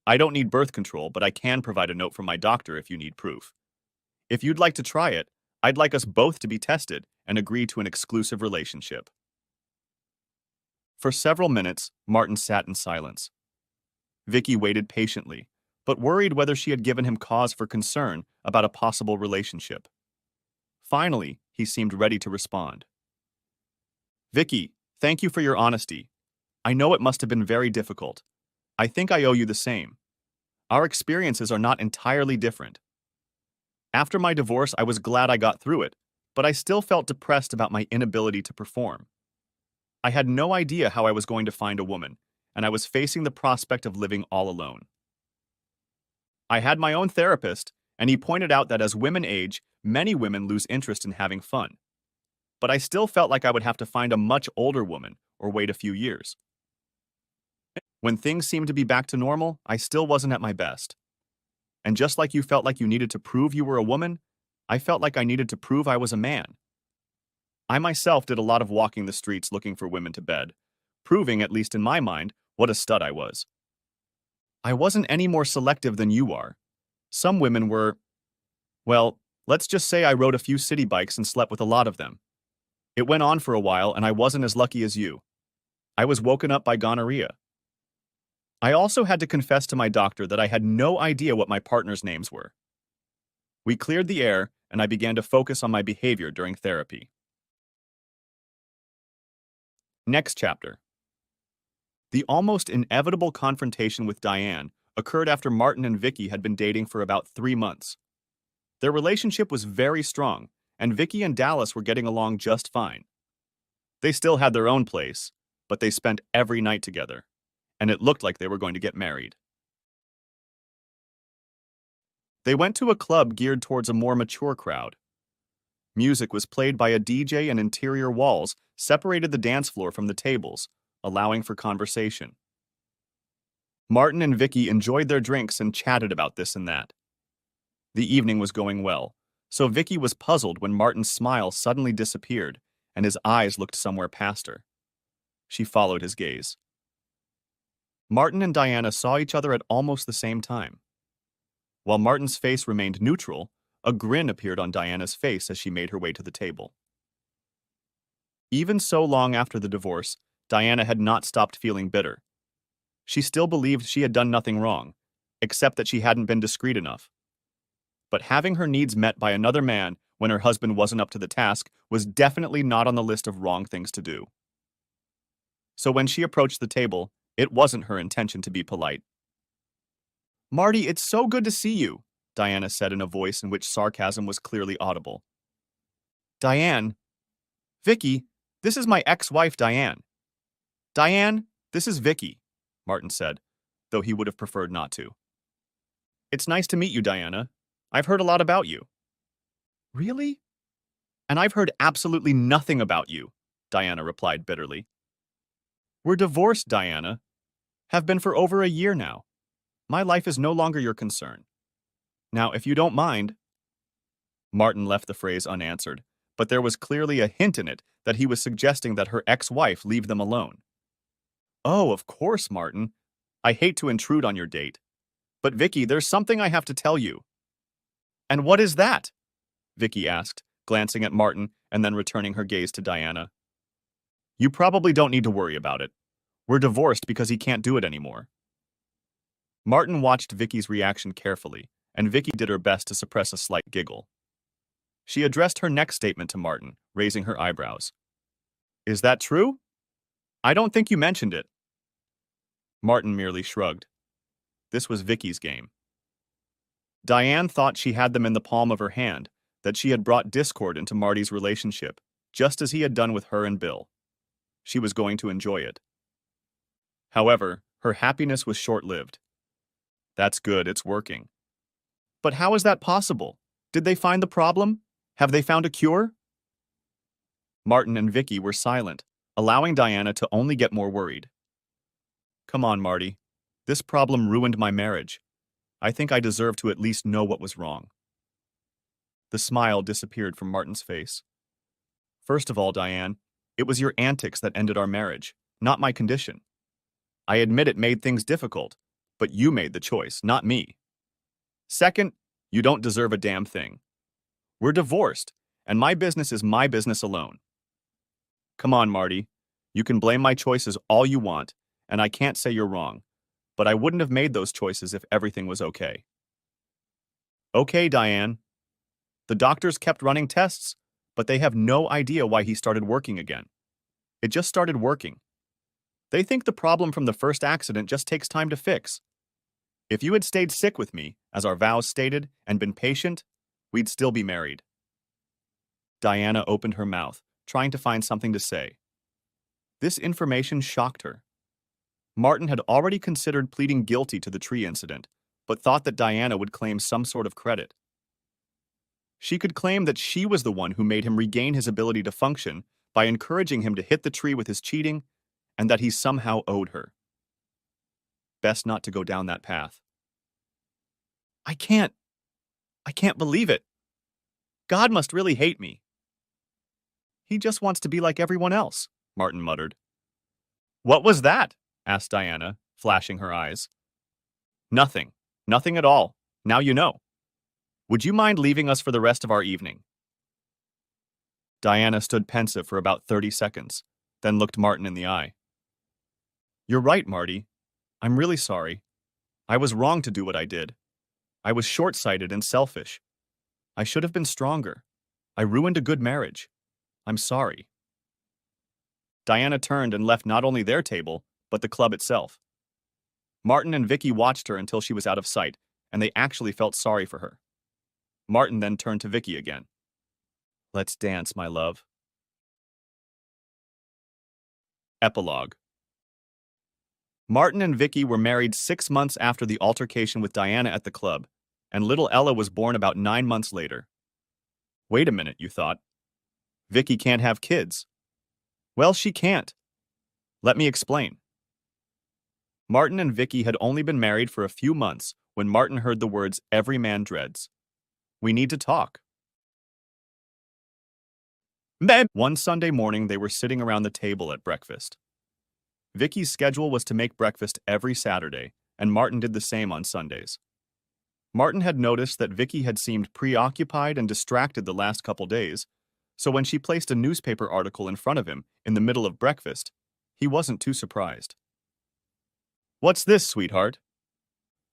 I don't need birth control, but I can provide a note from my doctor if you need proof. If you'd like to try it, I'd like us both to be tested and agree to an exclusive relationship. For several minutes, Martin sat in silence. Vicky waited patiently, but worried whether she had given him cause for concern about a possible relationship. Finally, he seemed ready to respond. Vicky, thank you for your honesty. I know it must have been very difficult. I think I owe you the same. Our experiences are not entirely different. After my divorce, I was glad I got through it, but I still felt depressed about my inability to perform. I had no idea how I was going to find a woman, and I was facing the prospect of living all alone. I had my own therapist, and he pointed out that as women age, many women lose interest in having fun. But I still felt like I would have to find a much older woman or wait a few years. When things seemed to be back to normal, I still wasn't at my best. And just like you felt like you needed to prove you were a woman, I felt like I needed to prove I was a man. I myself did a lot of walking the streets looking for women to bed, proving, at least in my mind, what a stud I was. I wasn't any more selective than you are. Some women were, Well, let's just say I rode a few city bikes and slept with a lot of them. It went on for a while and I wasn't as lucky as you. I was woken up by gonorrhea. I also had to confess to my doctor that I had no idea what my partner's names were. We cleared the air and I began to focus on my behavior during therapy. Next chapter. The almost inevitable confrontation with Diane occurred after Martin and Vicky had been dating for about 3 months. Their relationship was very strong, and Vicky and Dallas were getting along just fine. They still had their own place, but they spent every night together, and it looked like they were going to get married. They went to a club geared towards a more mature crowd. Music was played by a DJ, and interior walls separated the dance floor from the tables, allowing for conversation. Martin and Vicky enjoyed their drinks and chatted about this and that. The evening was going well, so Vicky was puzzled when Martin's smile suddenly disappeared and his eyes looked somewhere past her. She followed his gaze. Martin and Diana saw each other at almost the same time. While Martin's face remained neutral, a grin appeared on Diana's face as she made her way to the table. Even so long after the divorce, Diana had not stopped feeling bitter. She still believed she had done nothing wrong, except that she hadn't been discreet enough. But having her needs met by another man when her husband wasn't up to the task was definitely not on the list of wrong things to do. So when she approached the table, it wasn't her intention to be polite. "Marty, it's so good to see you," Diana said in a voice in which sarcasm was clearly audible. "Diane, Vicky, this is my ex-wife, Diane." "Diane, this is Vicky," Martin said, though he would have preferred not to. "It's nice to meet you, Diana. I've heard a lot about you." "Really?" "And I've heard absolutely nothing about you," Diana replied bitterly. "We're divorced, Diana. Have been for over a year now. My life is no longer your concern. Now, if you don't mind—" Martin left the phrase unanswered, but there was clearly a hint in it that he was suggesting that her ex-wife leave them alone. "Oh, of course, Martin. I hate to intrude on your date. But Vicky, there's something I have to tell you." "And what is that?" Vicky asked, glancing at Martin and then returning her gaze to Diana. "You probably don't need to worry about it. We're divorced because he can't do it anymore." Martin watched Vicky's reaction carefully, and Vicky did her best to suppress a slight giggle. She addressed her next statement to Martin, raising her eyebrows. "Is that true? I don't think you mentioned it." Martin merely shrugged. This was Vicky's game. Diane thought she had them in the palm of her hand, that she had brought discord into Marty's relationship, just as he had done with her and Bill. She was going to enjoy it. However, her happiness was short-lived. "That's good, it's working." "But how is that possible? Did they find the problem? Have they found a cure?" Martin and Vicky were silent, allowing Diana to only get more worried. "Come on, Marty. This problem ruined my marriage. I think I deserve to at least know what was wrong." The smile disappeared from Martin's face. "First of all, Diane, it was your antics that ended our marriage, not my condition. I admit it made things difficult, but you made the choice, not me. Second, you don't deserve a damn thing. We're divorced, and my business is my business alone. Come on, Marty. You can blame my choices all you want, and I can't say you're wrong, but I wouldn't have made those choices if everything was okay." "Okay, Diane. The doctors kept running tests, but they have no idea why he started working again. It just started working. They think the problem from the first accident just takes time to fix. If you had stayed sick with me, as our vows stated, and been patient, we'd still be married." Diana opened her mouth, trying to find something to say. This information shocked her. Martin had already considered pleading guilty to the tree incident, but thought that Diana would claim some sort of credit. She could claim that she was the one who made him regain his ability to function by encouraging him to hit the tree with his cheating, and that he somehow owed her. Best not to go down that path. I can't believe it. God must really hate me." "He just wants to be like everyone else," Martin muttered. "What was that?" asked Diana, flashing her eyes. "Nothing. Nothing at all. Now you know." Would you mind leaving us for the rest of our evening? Diana stood pensive for about 30 seconds, then looked Martin in the eye. You're right, Marty. I'm really sorry. I was wrong to do what I did. I was short-sighted and selfish. I should have been stronger. I ruined a good marriage. I'm sorry. Diana turned and left not only their table, but the club itself. Martin and Vicky watched her until she was out of sight, and they actually felt sorry for her. Martin then turned to Vicky again. Let's dance, my love. Epilogue. Martin and Vicky were married 6 months after the altercation with Diana at the club, and little Ella was born about 9 months later. Wait a minute, you thought. Vicky can't have kids. Well, she can't. Let me explain. Martin and Vicky had only been married for a few months when Martin heard the words every man dreads. We need to talk. One Sunday morning, they were sitting around the table at breakfast. Vicky's schedule was to make breakfast every Saturday, and Martin did the same on Sundays. Martin had noticed that Vicky had seemed preoccupied and distracted the last couple days, so when she placed a newspaper article in front of him in the middle of breakfast, he wasn't too surprised. What's this, sweetheart?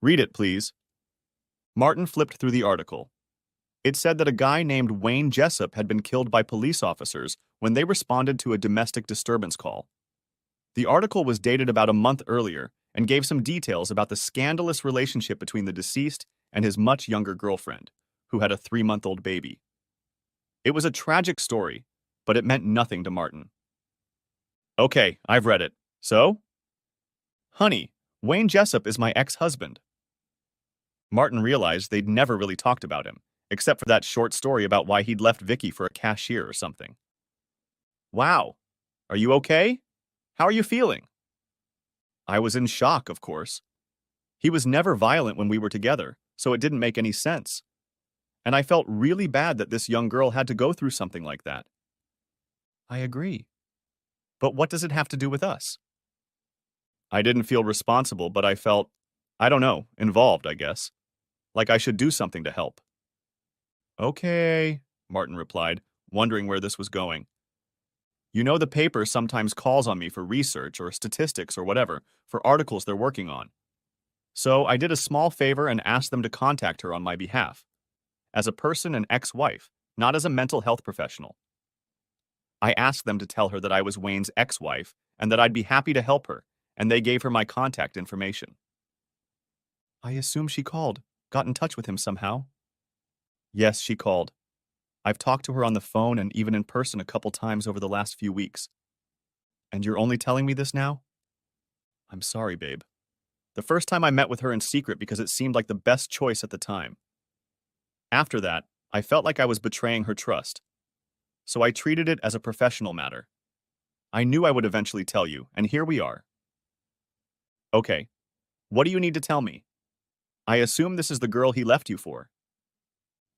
Read it, please. Martin flipped through the article. It said that a guy named Wayne Jessup had been killed by police officers when they responded to a domestic disturbance call. The article was dated about a month earlier and gave some details about the scandalous relationship between the deceased and his much younger girlfriend, who had a 3-month-old baby. It was a tragic story, but it meant nothing to Martin. Okay, I've read it. So? Honey, Wayne Jessup is my ex-husband. Martin realized they'd never really talked about him, except for that short story about why he'd left Vicky for a cashier or something. Wow. Are you okay? How are you feeling? I was in shock, of course. He was never violent when we were together, so it didn't make any sense. And I felt really bad that this young girl had to go through something like that. I agree. But what does it have to do with us? I didn't feel responsible, but I felt, I don't know, involved, I guess. Like I should do something to help. Okay, Martin replied, wondering where this was going. You know, the paper sometimes calls on me for research or statistics or whatever, for articles they're working on. So I did a small favor and asked them to contact her on my behalf. As a person and ex-wife, not as a mental health professional. I asked them to tell her that I was Wayne's ex-wife and that I'd be happy to help her, and they gave her my contact information. I assume she called, got in touch with him somehow. Yes, she called. I've talked to her on the phone and even in person a couple times over the last few weeks. And you're only telling me this now? I'm sorry, babe. The first time I met with her in secret because it seemed like the best choice at the time. After that, I felt like I was betraying her trust. So I treated it as a professional matter. I knew I would eventually tell you, and here we are. Okay, what do you need to tell me? I assume this is the girl he left you for.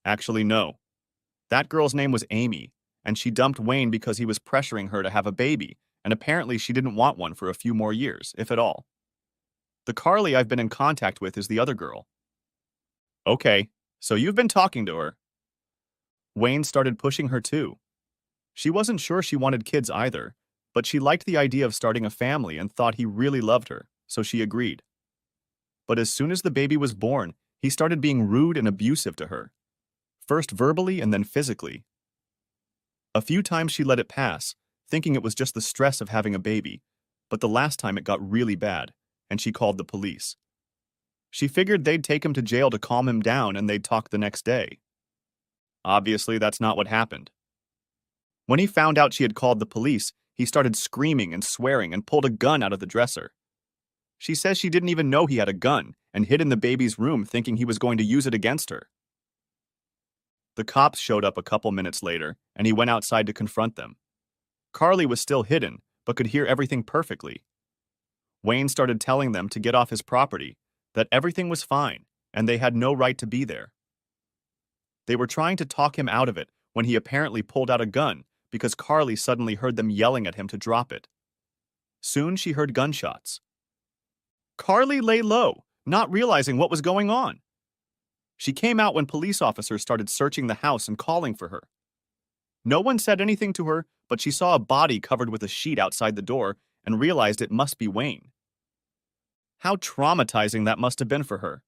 Actually, no. That girl's name was Amy, and she dumped Wayne because he was pressuring her to have a baby, and apparently she didn't want one for a few more years, if at all. The Carly I've been in contact with is the other girl. Okay, so you've been talking to her. Wayne started pushing her too. She wasn't sure she wanted kids either, but she liked the idea of starting a family and thought he really loved her, so she agreed. But as soon as the baby was born, he started being rude and abusive to her. First verbally and then physically. A few times she let it pass, thinking it was just the stress of having a baby, but the last time it got really bad, and she called the police. She figured they'd take him to jail to calm him down and they'd talk the next day. Obviously, that's not what happened. When he found out she had called the police, he started screaming and swearing and pulled a gun out of the dresser. She says she didn't even know he had a gun and hid in the baby's room thinking he was going to use it against her. The cops showed up a couple minutes later, and he went outside to confront them. Carly was still hidden, but could hear everything perfectly. Wayne started telling them to get off his property, that everything was fine, and they had no right to be there. They were trying to talk him out of it when he apparently pulled out a gun because Carly suddenly heard them yelling at him to drop it. Soon she heard gunshots. Carly lay low, not realizing what was going on. She came out when police officers started searching the house and calling for her. No one said anything to her, but she saw a body covered with a sheet outside the door and realized it must be Wayne. How traumatizing that must have been for her.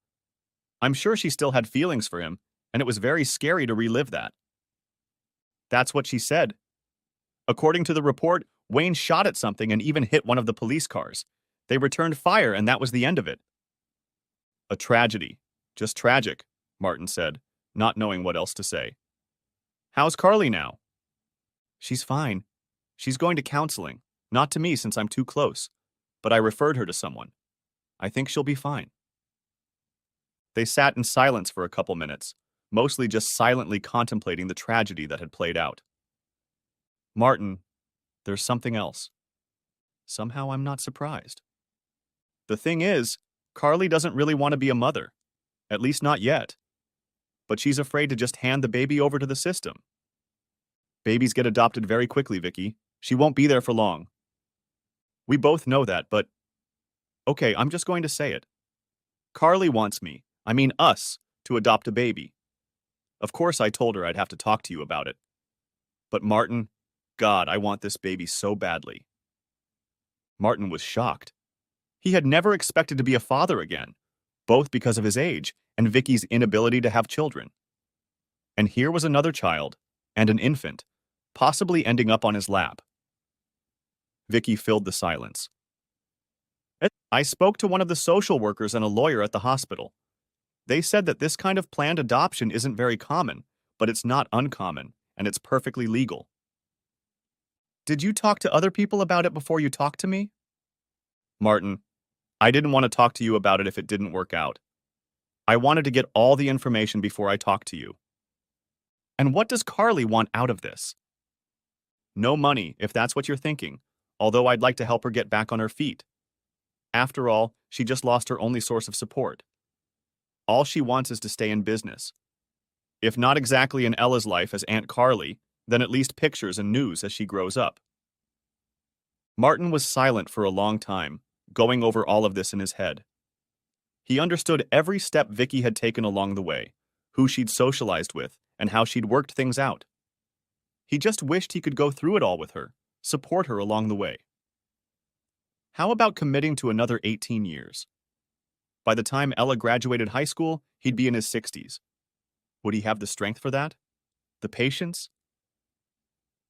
I'm sure she still had feelings for him, and it was very scary to relive that. That's what she said. According to the report, Wayne shot at something and even hit one of the police cars. They returned fire, and that was the end of it. A tragedy. Just tragic, Martin said, not knowing what else to say. How's Carly now? She's fine. She's going to counseling. Not to me since I'm too close, but I referred her to someone. I think she'll be fine. They sat in silence for a couple minutes, mostly just silently contemplating the tragedy that had played out. Martin, there's something else. Somehow I'm not surprised. The thing is, Carly doesn't really want to be a mother. At least not yet. But she's afraid to just hand the baby over to the system. Babies get adopted very quickly, Vicky. She won't be there for long. We both know that, but... Okay, I'm just going to say it. Carly wants me, I mean us, to adopt a baby. Of course I told her I'd have to talk to you about it. But Martin, God, I want this baby so badly. Martin was shocked. He had never expected to be a father again, both because of his age and Vicky's inability to have children. And here was another child, and an infant, possibly ending up on his lap. Vicky filled the silence. I spoke to one of the social workers and a lawyer at the hospital. They said that this kind of planned adoption isn't very common, but it's not uncommon, and it's perfectly legal. Did you talk to other people about it before you talked to me? Martin, I didn't want to talk to you about it if it didn't work out. I wanted to get all the information before I talked to you. And what does Carly want out of this? No money, if that's what you're thinking, although I'd like to help her get back on her feet. After all, she just lost her only source of support. All she wants is to stay in business. If not exactly in Ella's life as Aunt Carly, then at least pictures and news as she grows up. Martin was silent for a long time, going over all of this in his head. He understood every step Vicky had taken along the way, who she'd socialized with, and how she'd worked things out. He just wished he could go through it all with her, support her along the way. How about committing to another 18 years? By the time Ella graduated high school, he'd be in his 60s. Would he have the strength for that? The patience?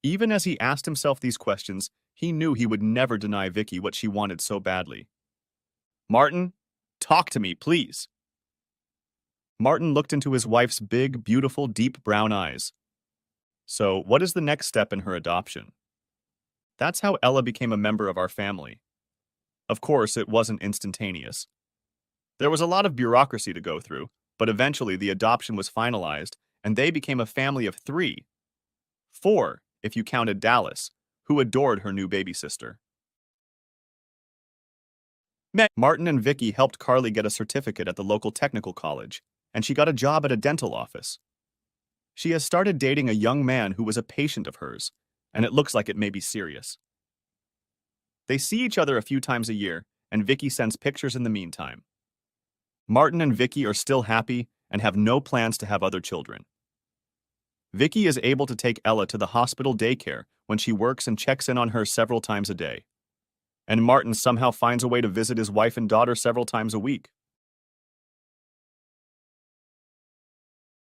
Even as he asked himself these questions, he knew he would never deny Vicky what she wanted so badly. Martin, talk to me, please. Martin looked into his wife's big, beautiful, deep brown eyes. So, what is the next step in her adoption? That's how Ella became a member of our family. Of course, it wasn't instantaneous. There was a lot of bureaucracy to go through, but eventually the adoption was finalized, and they became a family of 3. 4, if you counted Dallas, who adored her new baby sister. Martin and Vicky helped Carly get a certificate at the local technical college, and she got a job at a dental office. She has started dating a young man who was a patient of hers, and it looks like it may be serious. They see each other a few times a year, and Vicky sends pictures in the meantime. Martin and Vicky are still happy and have no plans to have other children. Vicky is able to take Ella to the hospital daycare when she works and checks in on her several times a day. And Martin somehow finds a way to visit his wife and daughter several times a week.